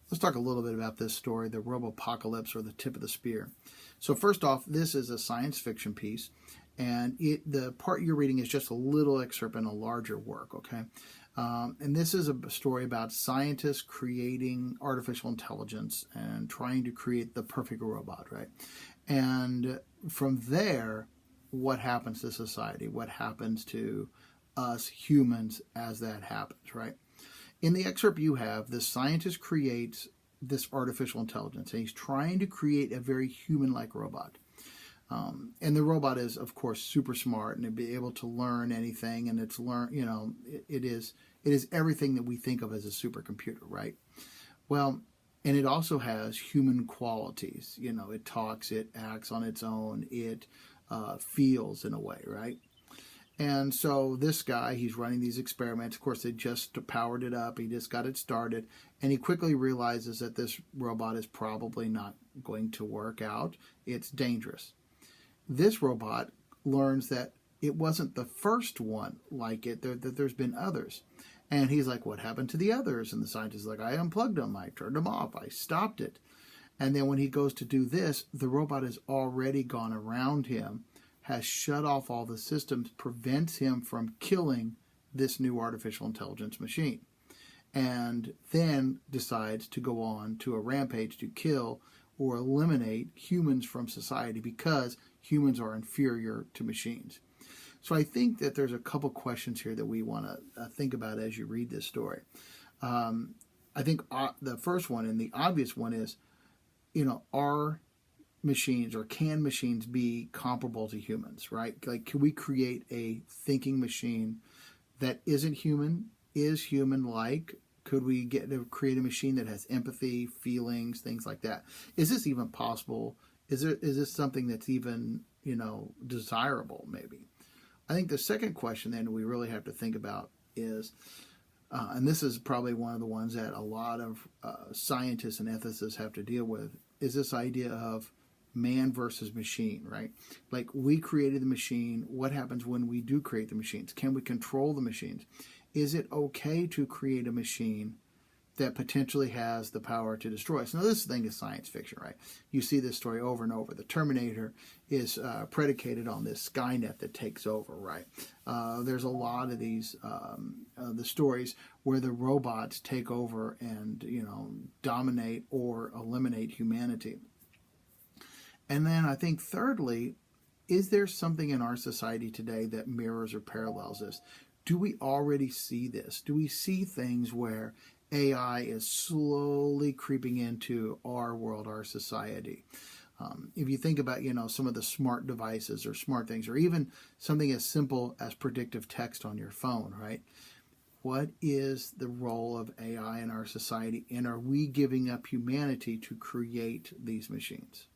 Let's talk a little bit about this story, the Robopocalypse, or the tip of the spear. So first off, this is a science fiction piece, and the part you're reading is just a little excerpt in a larger work, okay? And this is a story about scientists creating artificial intelligence and trying to create the perfect robot, right? And from there, what happens to society? What happens to us humans as that happens, right? In the excerpt you have, the scientist creates this artificial intelligence, and he's trying to create a very human-like robot. And the robot is, of course, super smart and be able to learn anything, and it is everything that we think of as a supercomputer, right? Well, and it also has human qualities. It talks, it acts on its own, it feels in a way, right? And so this guy, he's running these experiments. Of course, they just powered it up. He just got it started. And he quickly realizes that this robot is probably not going to work out. It's dangerous. This robot learns that it wasn't the first one like it, that there's been others. And he's like, what happened to the others? And the scientist is like, I unplugged them. I turned them off. I stopped it. And then when he goes to do this, the robot has already gone around him, has shut off all the systems, prevents him from killing this new artificial intelligence machine, and then decides to go on to a rampage to kill or eliminate humans from society because humans are inferior to machines. So I think that there's a couple questions here that we want to think about as you read this story. I think the first one and the obvious one is, are machines, or can machines be comparable to humans, right? Like, can we create a thinking machine that isn't human, is human-like? Could we create a machine that has empathy, feelings, things like that? Is this even possible? Is this something that's even, desirable, maybe? I think the second question then we really have to think about is, and this is probably one of the ones that a lot of scientists and ethicists have to deal with, is this idea of man versus machine, right? Like, we created the machine. What happens when we do create the machines? Can we control the machines? Is it okay to create a machine that potentially has the power to destroy us? Now, this thing is science fiction, right? You see this story over and over. The Terminator is predicated on this Skynet that takes over, right? There's a lot of these, the stories where the robots take over and, dominate or eliminate humanity. And then I think thirdly, is there something in our society today that mirrors or parallels this? Do we already see this? Do we see things where AI is slowly creeping into our world, our society? If you think about, some of the smart devices or smart things, or even something as simple as predictive text on your phone, right? What is the role of AI in our society? And are we giving up humanity to create these machines?